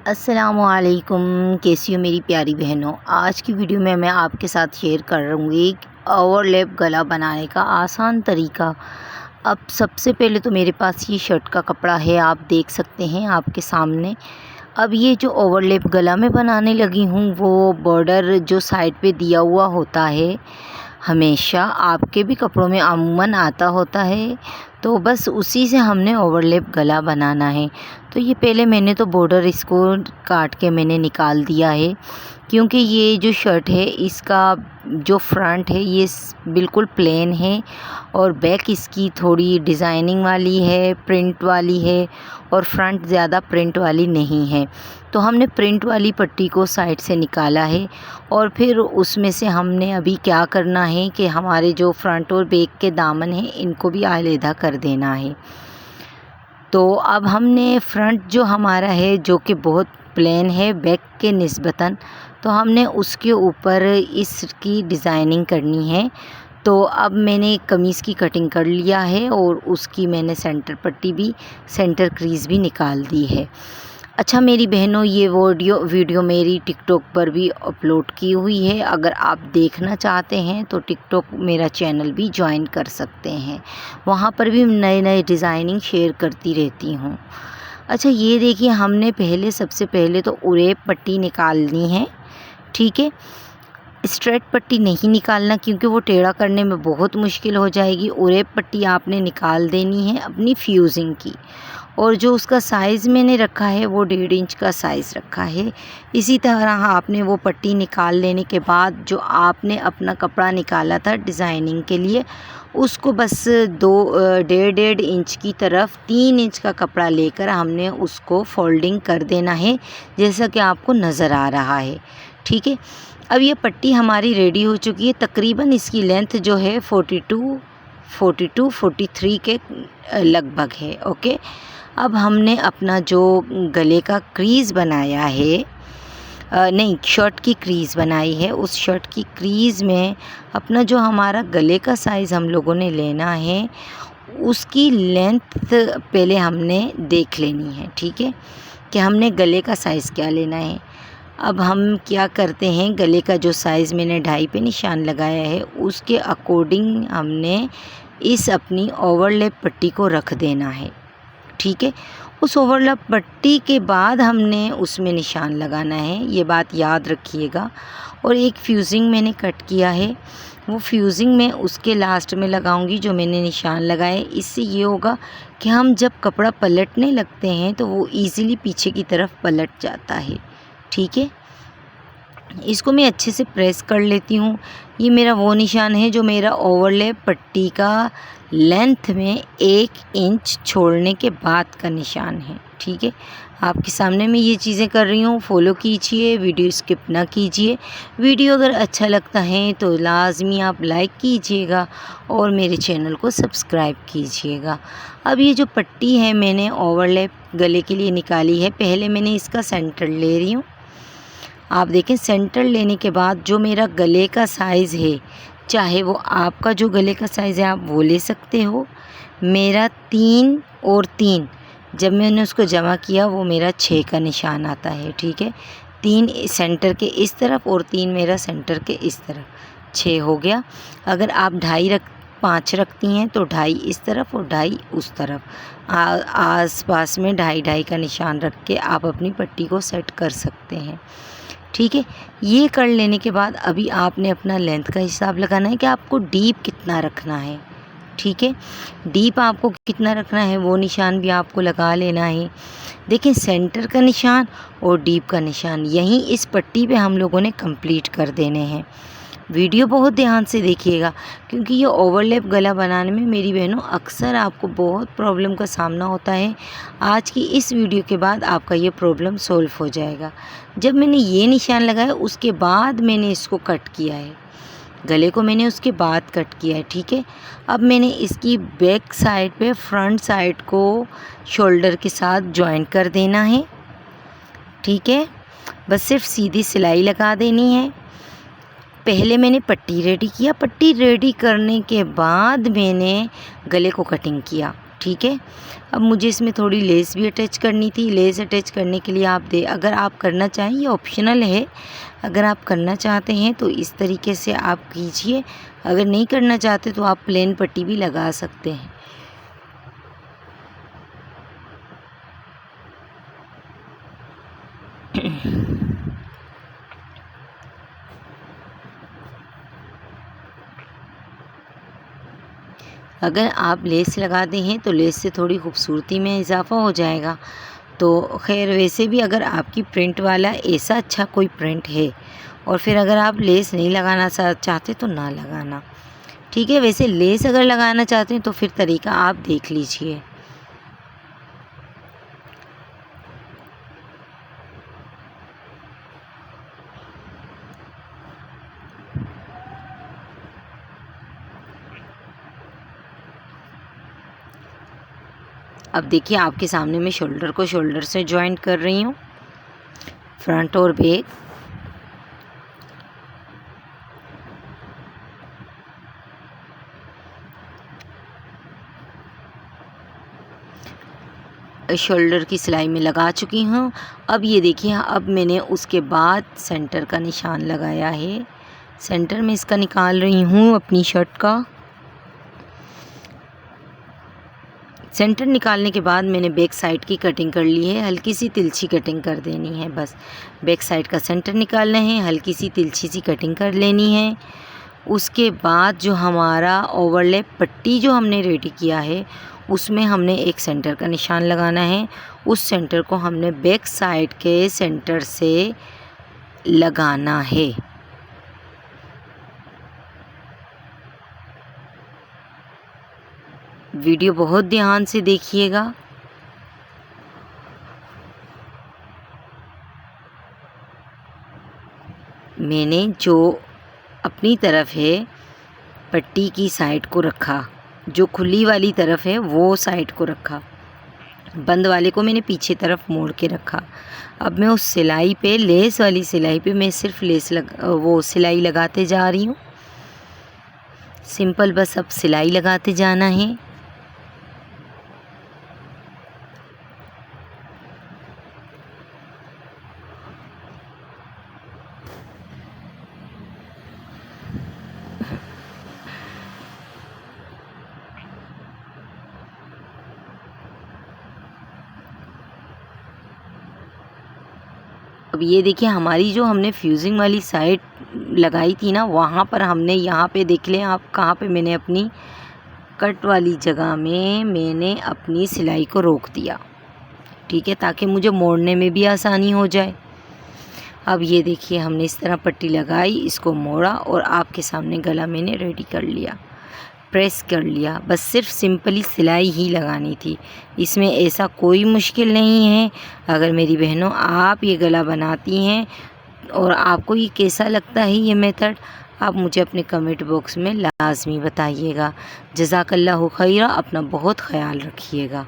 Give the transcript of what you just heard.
अस्सलामुअलैकुम, कैसी हो मेरी प्यारी बहनों। आज की वीडियो में मैं आपके साथ शेयर करूँगी ओवरलैप गला बनाने का आसान तरीका। अब सबसे पहले तो मेरे पास ये शर्ट का कपड़ा है, आप देख सकते हैं आपके सामने। अब ये जो ओवरलैप गला मैं बनाने लगी हूँ वो बॉर्डर जो साइड पे दिया हुआ होता है, हमेशा आपके भी कपड़ों में अमूमन आता होता है, तो बस उसी से हमने ओवरलैप गला बनाना है। तो ये पहले मैंने तो बॉर्डर इसको काट के मैंने निकाल दिया है, क्योंकि ये जो शर्ट है इसका जो फ्रंट है ये बिल्कुल प्लेन है और बैक इसकी थोड़ी डिज़ाइनिंग वाली है, प्रिंट वाली है, और फ्रंट ज़्यादा प्रिंट वाली नहीं है। तो हमने प्रिंट वाली पट्टी को साइड से निकाला है और फिर उसमें से हमने अभी क्या करना है कि हमारे जो फ्रंट और बैक के दामन हैं इनको भी अलहदा कर देना है। तो अब हमने फ्रंट जो हमारा है जो कि बहुत प्लेन है बैक के निस्बतन, तो हमने उसके ऊपर इसकी डिज़ाइनिंग करनी है। तो अब मैंने कमीज़ की कटिंग कर लिया है और उसकी मैंने सेंटर पट्टी भी, सेंटर क्रीज़ भी निकाल दी है। अच्छा मेरी बहनों, ये वीडियो मेरी टिकटॉक पर भी अपलोड की हुई है। अगर आप देखना चाहते हैं तो टिकटॉक मेरा चैनल भी ज्वाइन कर सकते हैं, वहाँ पर भी नए नए डिज़ाइनिंग शेयर करती रहती हूँ। अच्छा ये देखिए, हमने सबसे पहले तो उरेप पट्टी निकालनी है, ठीक है। स्ट्रेट पट्टी नहीं निकालना क्योंकि वो टेढ़ा करने में बहुत मुश्किल हो जाएगी। उरेप पट्टी आपने निकाल देनी है अपनी फ्यूज़िंग की, और जो उसका साइज़ मैंने रखा है वो 1.5 इंच का साइज़ रखा है। इसी तरह आपने वो पट्टी निकाल लेने के बाद जो आपने अपना कपड़ा निकाला था डिज़ाइनिंग के लिए, उसको बस 1.5 इंच की तरफ 3 इंच का कपड़ा लेकर हमने उसको फोल्डिंग कर देना है, जैसा कि आपको नज़र आ रहा है, ठीक है। अब ये पट्टी हमारी रेडी हो चुकी है। तकरीबन इसकी लेंथ जो है 43 के लगभग है, ओके। अब हमने अपना जो गले का क्रीज़ बनाया है, नहीं शर्ट की क्रीज़ बनाई है, उस शर्ट की क्रीज़ में अपना जो हमारा गले का साइज़ हम लोगों ने लेना है उसकी लेंथ पहले हमने देख लेनी है, ठीक है, कि हमने गले का साइज़ क्या लेना है। अब हम क्या करते हैं, गले का जो साइज़ मैंने 2.5 पे निशान लगाया है उसके अकॉर्डिंग हमने इस अपनी ओवरलैप पट्टी को रख देना है, ठीक है। उस ओवरलैप पट्टी के बाद हमने उसमें निशान लगाना है, ये बात याद रखिएगा। और एक फ्यूज़िंग मैंने कट किया है, वो फ्यूज़िंग मैं उसके लास्ट में लगाऊंगी जो मैंने निशान लगाए। इससे ये होगा कि हम जब कपड़ा पलटने लगते हैं तो वो ईज़िली पीछे की तरफ पलट जाता है, ठीक है। इसको मैं अच्छे से प्रेस कर लेती हूँ। ये मेरा वो निशान है जो मेरा ओवरलैप पट्टी का लेंथ में 1 इंच छोड़ने के बाद का निशान है, ठीक है। आपके सामने मैं ये चीज़ें कर रही हूँ, फॉलो कीजिए, वीडियो स्किप ना कीजिए। वीडियो अगर अच्छा लगता है तो लाजमी आप लाइक कीजिएगा और मेरे चैनल को सब्सक्राइब कीजिएगा। अब ये जो पट्टी है मैंने ओवरलैप गले के लिए निकाली है, पहले मैंने इसका सेंटर ले रही हूँ। आप देखें, सेंटर लेने के बाद जो मेरा गले का साइज़ है, चाहे वो आपका जो गले का साइज़ है आप वो ले सकते हो। मेरा 3 और 3 जब मैंने उसको जमा किया वो मेरा 6 का निशान आता है, ठीक है। 3 सेंटर के इस तरफ और 3 मेरा सेंटर के इस तरफ, 6 हो गया। अगर आप 5 रखती हैं तो 2.5 इस तरफ और 2.5 उस तरफ, आस पास में 2.5 का निशान रख के आप अपनी पट्टी को सेट कर सकते हैं, ठीक है। ये कर लेने के बाद अभी आपने अपना लेंथ का हिसाब लगाना है कि आपको डीप कितना रखना है, ठीक है। डीप आपको कितना रखना है वो निशान भी आपको लगा लेना है। देखिए, सेंटर का निशान और डीप का निशान यहीं इस पट्टी पे हम लोगों ने कंप्लीट कर देने हैं। वीडियो बहुत ध्यान से देखिएगा, क्योंकि ये ओवरलैप गला बनाने में मेरी बहनों अक्सर आपको बहुत प्रॉब्लम का सामना होता है। आज की इस वीडियो के बाद आपका ये प्रॉब्लम सॉल्व हो जाएगा। जब मैंने ये निशान लगाया उसके बाद मैंने इसको कट किया है, गले को मैंने उसके बाद कट किया है, ठीक है। अब मैंने इसकी बैक साइड पे फ्रंट साइड को शोल्डर के साथ जॉइन कर देना है, ठीक है। बस सिर्फ सीधी सिलाई लगा देनी है। पहले मैंने पट्टी रेडी किया, पट्टी रेडी करने के बाद मैंने गले को कटिंग किया, ठीक है। अब मुझे इसमें थोड़ी लेस भी अटैच करनी थी। लेस अटैच करने के लिए अगर आप करना चाहें, ये ऑप्शनल है, अगर आप करना चाहते हैं तो इस तरीके से आप कीजिए। अगर नहीं करना चाहते तो आप प्लेन पट्टी भी लगा सकते हैं। अगर आप लेस लगाते हैं तो लेस से थोड़ी खूबसूरती में इजाफ़ा हो जाएगा। तो खैर वैसे भी अगर आपकी प्रिंट वाला ऐसा अच्छा कोई प्रिंट है और फिर अगर आप लेस नहीं लगाना चाहते तो ना लगाना, ठीक है। वैसे लेस अगर लगाना चाहते हैं तो फिर तरीका आप देख लीजिए। अब देखिए आपके सामने मैं शोल्डर को शोल्डर से जॉइंट कर रही हूँ, फ्रंट और बैक। शोल्डर की सिलाई में लगा चुकी हूँ। अब ये देखिए, अब मैंने उसके बाद सेंटर का निशान लगाया है। सेंटर में इसका निकाल रही हूँ अपनी शर्ट का। सेंटर निकालने के बाद मैंने बैक साइड की कटिंग कर ली है। हल्की सी तिरछी कटिंग कर देनी है, बस बैक साइड का सेंटर निकालना है, हल्की सी तिरछी सी कटिंग कर लेनी है। उसके बाद जो हमारा ओवरलैप पट्टी जो हमने रेडी किया है उसमें हमने एक सेंटर का निशान लगाना है। उस सेंटर को हमने बैक साइड के सेंटर से लगाना है। वीडियो बहुत ध्यान से देखिएगा। मैंने जो अपनी तरफ है पट्टी की साइड को रखा, जो खुली वाली तरफ है वो साइड को रखा, बंद वाले को मैंने पीछे तरफ मोड़ के रखा। अब मैं उस सिलाई पे, लेस वाली सिलाई पे मैं सिर्फ वो सिलाई लगाते जा रही हूँ। सिंपल बस अब सिलाई लगाते जाना है। अब ये देखिए हमारी जो हमने फ्यूजिंग वाली साइड लगाई थी ना, वहाँ पर हमने, यहाँ पे देख लें आप कहाँ पे मैंने अपनी कट वाली जगह में मैंने अपनी सिलाई को रोक दिया, ठीक है, ताकि मुझे मोड़ने में भी आसानी हो जाए। अब ये देखिए हमने इस तरह पट्टी लगाई, इसको मोड़ा और आपके सामने गला मैंने रेडी कर लिया, प्रेस कर लिया। बस सिर्फ सिंपली सिलाई ही लगानी थी, इसमें ऐसा कोई मुश्किल नहीं है। अगर मेरी बहनों आप ये गला बनाती हैं और आपको ये कैसा लगता है ये मेथड, आप मुझे अपने कमेंट बॉक्स में लाजमी बताइएगा। जज़ाकल्लाहु खैरा। अपना बहुत ख्याल रखिएगा।